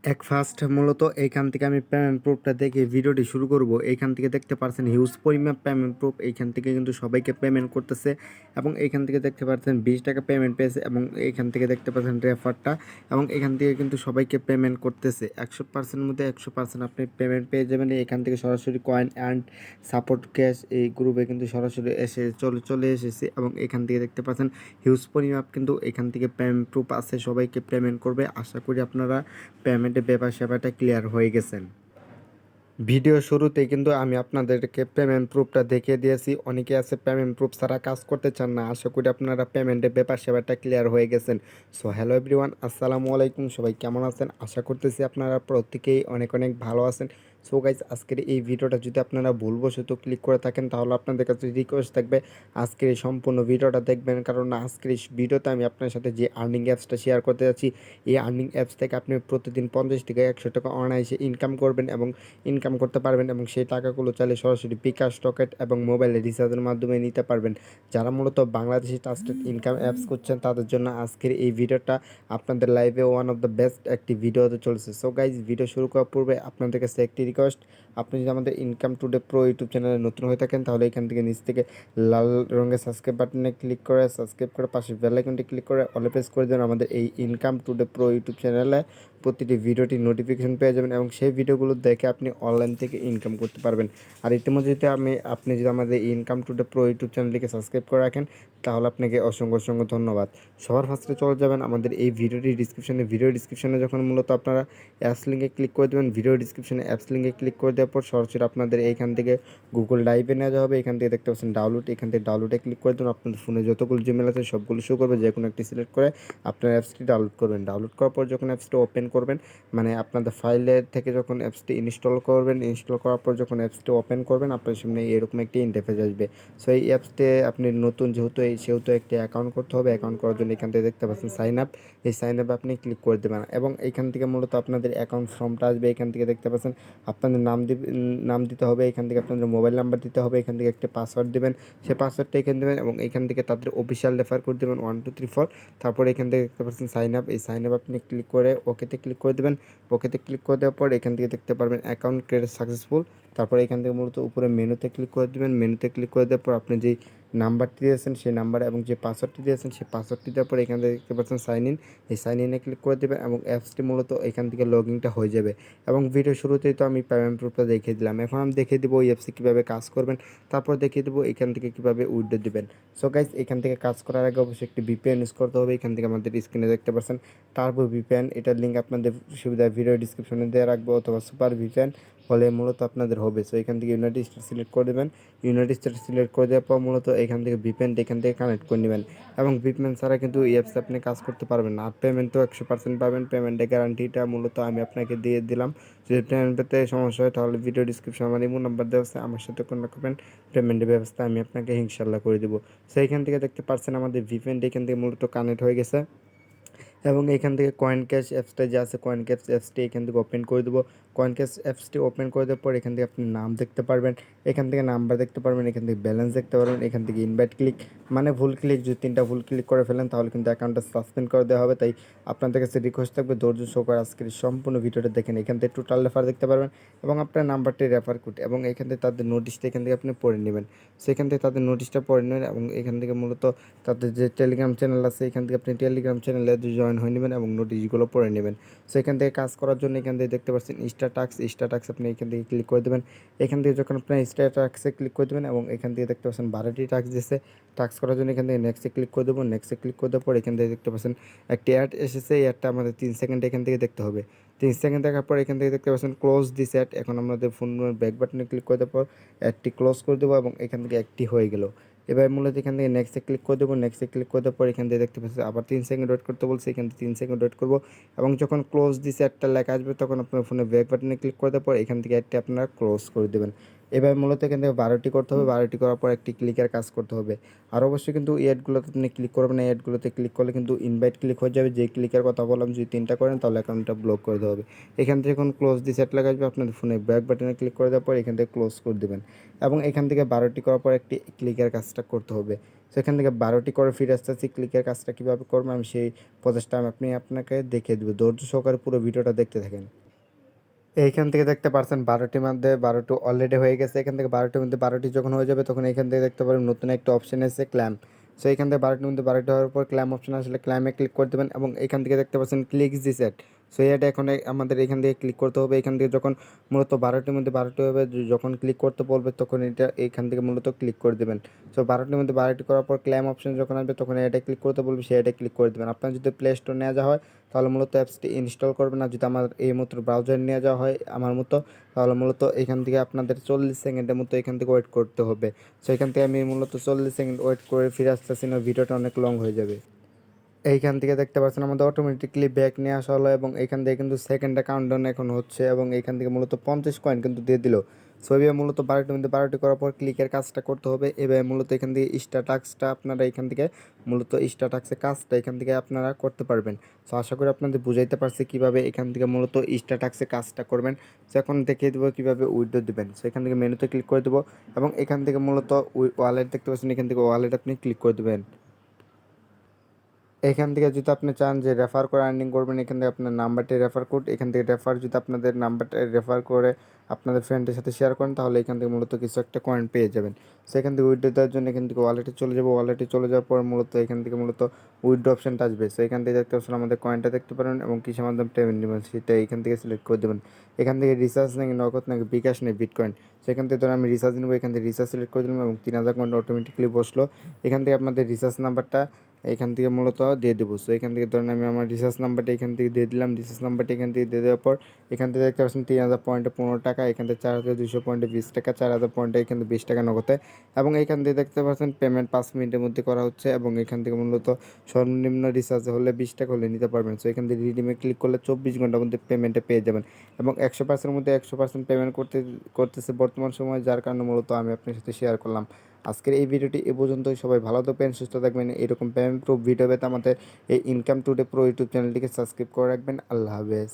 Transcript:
First মূলত এইখান থেকে আমি পেমেন্ট প্রুফটা দেখে ভিডিওটি শুরু করব। এইখান থেকে দেখতে পাচ্ছেন হিউজ পরিমাণ পেমেন্ট প্রুফ। এইখান থেকে কিন্তু সবাইকে পেমেন্ট করতেছে এবং এইখান থেকে দেখতে পাচ্ছেন 20 টাকা পেমেন্ট পেয়েছে এবং এইখান থেকে দেখতে পাচ্ছেন রেফারটা এবং এখান থেকে কিন্তু সবাইকে পেমেন্ট করতেছে। 100% মধ্যে 100% আপনি পেমেন্ট পেয়ে যাবেন। এখান থেকে সরাসরি কয়েন অ্যান্ড সাপোর্ট ক্যাশ এই গ্রুপে কিন্তু সরাসরি চলে এসেছে এবং এখান থেকে দেখতে পাচ্ছেন হিউজ পরিমাণ কিন্তু এখান থেকে পেমেন্ট প্রুফ আছে, সবাইকে পেমেন্ট করবে। আশা করি আপনারা পেমেন্টের সেবাটা ক্লিয়ার হয়ে গেছেন। ভিডিও শুরুতে কিন্তু আমি আপনাদেরকে পেমেন্ট প্রুফটা দেখিয়ে দিয়েছি। অনেকে আছে পেমেন্ট প্রুফ ছাড়া কাজ করতে চান না। আশা করি আপনারা পেমেন্টের সেবাটা ক্লিয়ার হয়ে গেছেন। সো হ্যালো এভরিওয়ান, আসসালামু আলাইকুম। সবাই কেমন আছেন? আশা করতেছি আপনারা প্রত্যেকেই অনেক অনেক ভালো আছেন। সো গাইজ, আজকের এই ভিডিওটা যদি আপনারা ভুলবশত ক্লিক করে থাকেন তাহলে আপনাদের কাছে রিকোয়েস্ট থাকবে আজকের এই সম্পূর্ণ ভিডিওটা দেখবেন, কারণ আজকের এই ভিডিওতে আমি আপনার সাথে যে আর্নিং অ্যাপসটা শেয়ার করতে যাচ্ছি, এই আর্নিং অ্যাপস থেকে আপনি প্রতিদিন 50 থেকে 100 টাকা অনায়াসে ইনকাম করবেন এবং ইনকাম করতে পারবেন এবং সেই টাকাগুলো চাইলে সরাসরি বিকাশ, রকেট এবং মোবাইলে রিচার্জের মাধ্যমে নিতে পারবেন। যারা মূলত বাংলাদেশি ট্রাস্টেড ইনকাম অ্যাপস করছেন তাদের জন্য আজকের এই ভিডিওটা আপনাদের লাইভে ওয়ান অফ দ্য বেস্ট একটি ভিডিও হতে চলেছে। সো গাইজ, ভিডিও শুরু করার পূর্বে আপনাদের কাছে একটি রিকোয়েস্ট, আপনি যদি আমাদের ইনকাম টুডে প্রো ইউটিউব চ্যানেলে নতুন হয়ে থাকেন তাহলে এখান থেকে নিচ থেকে লাল রঙের সাবস্ক্রাইব বাটনে ক্লিক করে সাবস্ক্রাইব করে পাশে বেল আইকনটি ক্লিক করে অলে প্রেস করে দেবেন। আমাদের এই ইনকাম টুডে প্রো ইউটিউব চ্যানেলে প্রতিটি ভিডিওটি নোটিফিকেশন পেয়ে যাবেন এবং সেই ভিডিওগুলো দেখে আপনি অনলাইন থেকে ইনকাম করতে পারবেন। আর ইতিমধ্যে যদি আপনি যদি আমাদের ইনকাম টুডে প্রো ইউটিউব চ্যানেলটিকে সাবস্ক্রাইব করে রাখেন তাহলে আপনাকে অসংখ্য অসংখ্য ধন্যবাদ। সবার ফার্স্টে চলে যাবেন আমাদের এই ভিডিও ডিসক্রিপশনে যখন মূলত আপনারা অ্যাপস লিঙ্কে ক্লিক করে দেবেন, ভিডিও ডিসক্রিপশনে অ্যাপস লিঙ্কে ক্লিক করে দেওয়ার পর সরাসরি আপনাদের এইখান থেকে গুগল ড্রাইভে নেওয়া যাবে। এখান থেকে দেখতে পাচ্ছেন ডাউনলোড, এখান থেকে ডাউনলোডে ক্লিক করে দেবেন। আপনাদের ফোনে যতগুলো জিমেল আছে সবগুলো শো করবে, যে কোনো একটি সিলেক্ট করে আপনার অ্যাপসটি ডাউনলোড করবেন। ডাউনলোড করার পর যখন অ্যাপসটি ওপেন করবেন, মানে আপনাদের ফাইলের থেকে যখন অ্যাপসটি ইনস্টল করবেন, ইনস্টল করার পর যখন অ্যাপসটি ওপেন করবেন আপনার সামনে এরকম একটি ইন্টারফেস আসবে। সো এই অ্যাপসতে আপনি নতুন সেহেতু একটি অ্যাকাউন্ট করতে হবে। অ্যাকাউন্ট করার জন্য এখান থেকে দেখতে পাচ্ছেন সাইন আপ, এই সাইন আপ আপনি ক্লিক করে দেবেন এবং এখান থেকে মূলত আপনাদের অ্যাকাউন্ট ফর্মটা আসবে। এখান থেকে দেখতে পাচ্ছেন আপনাদের নাম দিতে হবে, এখান থেকে আপনাদের মোবাইল নাম্বার দিতে হবে, এখান থেকে একটা পাসওয়ার্ড দেবেন, সেই পাসওয়ার্ডটা এখানে দেবেন এবং এখান থেকে তাদের অফিসিয়াল রেফার করে দেবেন 1 2 3 4। তারপরে এখান থেকে দেখতে পাচ্ছেন সাইন আপ, এই সাইন আপ আপনি ক্লিক করে ওকেতে ক্লিক করে দেবেন। ওকেতে ক্লিক করে দেওয়ার পর এখান থেকে দেখতে পারবেন অ্যাকাউন্ট ক্রিয়েট সাকসেসফুল। তারপরে এখান থেকে মূলত উপরে মেনুতে ক্লিক করে দেবেন। মেনুতে ক্লিক করে দেওয়ার পর আপনি যেই নাম্বারটি দিয়েছেন সেই নাম্বার এবং যে পাসওয়ার্ডটি দিয়েছেন সেই পাসওয়ার্ডটি দেওয়ার পর এখান থেকে দেখতে পাচ্ছেন সাইন ইন, এই সাইন ইনে ক্লিক করে দেবেন এবং অ্যাপসটি মূলত এখান থেকে লগ ইনটা হয়ে যাবে। এবং ভিডিও শুরুতেই তো আমি পেমেন্ট প্রুফটা দেখিয়ে দিলাম, এখন আমি দেখিয়ে দেবো ওই অ্যাপসে কীভাবে কাজ করবেন, তারপর দেখিয়ে দেবো এখান থেকে কীভাবে উইথড্র দেবেন। সো গাইজ, এখান থেকে কাজ করার আগে অবশ্যই একটি ভিপিএন ইউজ করতে হবে। এখান থেকে আমাদের স্ক্রিনে দেখতে পাচ্ছেন তারপর ভিপিএন, এটার লিঙ্ক আপনাদের সুবিধা ভিডিও ডিসক্রিপশনে দেওয়া রাখবো অথবা সুপার ভিপিএন হলে মূলত আপনাদের হবে। সো এখান থেকে ইউনাইটেড স্টেট সিলেক্ট করে দেবেন। ইউনাইটেড স্টেট সিলেক্ট করে দেওয়ার পর মূলত এখান থেকে ভিপিএনটা এখান থেকে কানেক্ট করে নেবেন এবং ভিপিএন ছাড়া কিন্তু এই অ্যাপসে আপনি কাজ করতে পারবেন না। আর পেমেন্ট তো 100% পাবেন, পেমেন্টের গ্যারান্টিটা মূলত আমি আপনাকে দিয়ে দিলাম। যদি পেমেন্ট পেতে সমস্যা হয় তাহলে ভিডিও ডিসক্রিপশন আমার ইমো নাম্বার দেওয়া আছে, আমার সাথে কন্ট্যাক্ট করবেন, পেমেন্টের ব্যবস্থা আমি আপনাকে ইনশাল্লাহ করে দেবো। সো এখান থেকে দেখতে পাচ্ছেন আমাদের ভিপিএনটা এখান থেকে মূলত কানেক্ট হয়ে গেছে এবং এখান থেকে কয়েন ক্যাশ অ্যাপসটা যে আছে, কয়েন ক্যাশ অ্যাপসটি এখান থেকে ওপেন করে দেবো। কয়েন ক্যাশ অ্যাপসটি ওপেন করে দেওয়ার পর এখান থেকে আপনি নাম দেখতে পারবেন, এখান থেকে নাম্বার দেখতে পারবেন, এখান থেকে ব্যালেন্স দেখতে পারবেন, এখান থেকে ইনভাইট ক্লিক, মানে ভুল ক্লিক যদি 3টা ভুল ক্লিক করে ফেলেন তাহলে কিন্তু অ্যাকাউন্টটা সাসপেন্ড করে দেওয়া হবে। তাই আপনাদের কাছে রিকোয়েস্ট থাকবে ধৈর্য সহকারে আজকের সম্পূর্ণ ভিডিওটা দেখেন। এখান থেকে টোটাল রেফার দেখতে পারবেন এবং আপনার নাম্বারটি রেফার কোড এবং এখান থেকে তাদের নোটিশটা এখান থেকে আপনি পড়ে নেবেন। সেখান থেকে তাদের নোটিশটা পড়ে নেবেন এবং এখান থেকে মূলত তাদের যে টেলিগ্রাম চ্যানেল আছে এখান থেকে আপনি টেলিগ্রাম চ্যানেলে জয়েন হয়ে নেবেন এবং নোটিশগুলো পড়ে নেবেন। সো এখান থেকে কাজ করার জন্য এখান থেকে দেখতে পাচ্ছেন স্টার টাক্স আপনি এখান থেকে ক্লিক করে দেবেন। এখান থেকে যখন আপনার স্টার টাক্সে ক্লিক করে দেবেন এবং এখান থেকে দেখতে পাচ্ছেন 12টি টাক্স দিয়েছে। টাক্স করার জন্য এখান থেকে নেক্সটে ক্লিক করে দেবো। নেক্সটে ক্লিক করে দেওয়ার পর এখান থেকে দেখতে পাচ্ছেন একটি অ্যাড এসেছে, এই অ্যাডটা আমাদের 3 সেকেন্ড এখান থেকে দেখতে হবে। 3 সেকেন্ড দেখার পর এখান থেকে দেখতে পাচ্ছেন ক্লোজ দিস অ্যাড। এখন আমাদের ফোন ব্যাক বাটনে ক্লিক করে দেওয়ার পর অ্যাডটি ক্লোজ করে দেবো এবং এখান থেকে অ্যাডটি হয়ে গেল। এবার মূলত এখান থেকে নেক্সটে ক্লিক করে দেবো। নেক্সটে ক্লিক করে দেওয়ার পর এখান থেকে দেখতে পাচ্ছি আবার 3 সেকেন্ড ওয়েট করতে বলছে, এখান থেকে 3 সেকেন্ড ওয়েট করবো এবং যখন ক্লোজ দিস অ্যাডটা লেখা আসবে তখন আপনার ফোনে ব্যাক বাটনে ক্লিক করে দেওয়ার পর এখান থেকে অ্যাডটি আপনারা ক্লোজ করে দেবেন। এবার মূলত এখান থেকে 12টি করতে হবে, 12টি করার পর একটি ক্লিকের কাজ করতে হবে। আর অবশ্যই কিন্তু অ্যাডগুলোতে আপনি ক্লিক করবেন না, অ্যাডগুলোতে ক্লিক করলে কিন্তু ইনভাইট ক্লিক হয়ে যাবে। যে ক্লিকের কথা বললাম যদি 3টা করেন তাহলে অ্যাকাউন্টটা ব্লক করে দেওয়া হবে। এখান থেকে যখন ক্লোজ দি সেট লেখা আসবে আপনাদের ফোনে ব্যাক বাটনে ক্লিক করে দেওয়ার পর এখান থেকে ক্লোজ করে দেবেন এবং এখান থেকে 12টি করার পর একটি ক্লিকের কাজটা করতে হবে। সো এখান থেকে 12টি করে ফিরে আসতেছি। ক্লিকের কাজটা কীভাবে করবেন আমি সেই প্রসেসটা আপনাকে দেখিয়ে দেবো। ধৈর্য সহকারে পুরো ভিডিওটা দেখতে থাকেন। এইখান থেকে দেখতে পারছেন 12টির মধ্যে 12টি অলরেডি হয়ে গেছে। এখান থেকে 12টির মধ্যে 12টি যখন হয়ে যাবে তখন এখান থেকে দেখতে পারেন নতুন একটা অপশন এসেছে ক্ল্যাম্প। সো এখান থেকে 12টির মধ্যে 12টি হওয়ার পর ক্ল্যাম্প অপশন আসলে ক্ল্যাম্পে ক্লিক করে দেবেন এবং এখান থেকে দেখতে পাচ্ছেন ক্লিক দি সেট। সো এটা এখন আমাদের এখান থেকে ক্লিক করতে হবে। এখান থেকে যখন মূলত 12টির মধ্যে 12টি হবে যখন ক্লিক করতে বলবে তখন এটা এখান থেকে মূলত ক্লিক করে দেবেন। সো 12টির মধ্যে 12টি করার পর ক্ল্যাম্প অপশন যখন আসবে তখন এটা ক্লিক করতে বলবে এটা ক্লিক করে দেবেন। আপনার যদি প্লে স্টোর নেওয়া যাওয়া হয় তাহলে মূলত অ্যাপসটি ইনস্টল করবেন। আর যদি আমার এই মাত্র ব্রাউজার নিয়ে যাওয়া হয় আমার মতো তাহলে মূলত এখান থেকে আপনাদের 40 সেকেন্ডের মতো এখান থেকে ওয়েট করতে হবে। সো এখান থেকে আমি মূলত 40 সেকেন্ড ওয়েট করে ফিরে আসতেছি না, ভিডিওটা অনেক লং হয়ে যাবে। এইখান থেকে দেখতে পাচ্ছেন আমাদের অটোমেটিকলি ব্যাক নিয়ে আসা হলো এবং এখান থেকে কিন্তু সেকেন্ডটা কাউন্টডাউন এখন হচ্ছে এবং এখান থেকে মূলত 50 কয়েন কিন্তু দিয়ে দিল। সো এভাবে মূলত 12টির মধ্যে 12টি করার পর ক্লিকের কাজটা করতে হবে। এভাবে মূলত এখান থেকে স্ট্যাটাক্সটা আপনারা এখান থেকে মূলত স্ট্যাটাক্সের কাজটা এখান থেকে আপনারা করতে পারবেন। সো আশা করি আপনাদের বুঝাইতে পারছি কীভাবে এখান থেকে মূলত স্ট্যাটাক্সের কাজটা করবেন। সো এখন দেখিয়ে দেবো কীভাবে উইথড্র দেবেন। সো এখান থেকে মেনুতে ক্লিক করে দেবো এবং এখান থেকে মূলত ওয়ালেট দেখতে পাচ্ছেন, এখান থেকে ওয়ালেট আপনি ক্লিক করে দেবেন। এখান থেকে যদি আপনি চান যে রেফার করে আর্নিং করবেন এখান থেকে আপনার নাম্বারটি রেফার কোড এখান থেকে রেফার যদি আপনাদের নাম্বারটা রেফার করে আপনাদের ফ্রেন্ডের সাথে শেয়ার করেন তাহলে এখান থেকে মূলত কিছু একটা কয়েন পেয়ে যাবেন। সেখান থেকে উইথড্র দেওয়ার জন্য এখান থেকে ওয়ালেটে চলে যাবো। ওয়ালেটে চলে যাওয়ার পর মূলত এখান থেকে মূলত উইথড্র অপশনটা আসবে। সো এখান থেকে দেখতে পাচ্ছেন আমাদের কয়েনটা দেখতে পারেন এবং কিসের মাধ্যমে পেমেন্ট নেবেন সেটা এখান থেকে সিলেক্ট করে দেবেন। এখান থেকে রিচার্জ নাকি নগদ নাকি বিকাশ নেই বিটকয়েন। সেখান থেকে ধরুন আমি রিচার্জ নেবো, এখান থেকে রিচার্জ সিলেক্ট করে দিলাম এবং 3000 কয়েন অটোমেটিকলি বসলো। এখান থেকে আপনাদের রিচার্জ নাম্বারটা এখান থেকে মূলত দিয়ে দেবো। সো এখান থেকে ধরেন আমি আমার রিচার্জ নাম্বারটা এখান থেকে দিয়ে দিলাম। রিচার্জ নাম্বারটা এখান থেকে দিয়ে দেওয়ার পর এখান থেকে দেখতে পাচ্ছেন 3000 পয়েন্টে 15 টাকা, এখান থেকে 4200 পয়েন্টে 20 টাকা, 4000 পয়েন্টে এখান থেকে 20 টাকা নগদে এবং এখান থেকে দেখতে পাচ্ছেন পেমেন্ট 5 মিনিটের মধ্যে করা হচ্ছে এবং এখান থেকে মূলত সর্বনিম্ন রিচার্জ হলে 20 টাকা হলে নিতে পারবেন। সো এখান থেকে রিডিমে ক্লিক করলে 24 ঘন্টার মধ্যে পেমেন্টে পেয়ে যাবেন এবং 100%-এর মধ্যে 100% পেমেন্ট করতেছে বর্তমান সময়ে, যার কারণে মূলত আমি আপনার সাথে শেয়ার করলাম। আজকের এই ভিডিওটি এ পর্যন্তই। সবাই ভালো থাকবেন, সুস্থ থাকবেন। এরকম পেমেন্ট প্রুফ ভিডিও পেতে আমাদের এই ইনকাম টুডে প্রো ইউটিউব চ্যানেলটিকে সাবস্ক্রাইব করে রাখবেন। আল্লাহ হাফেজ।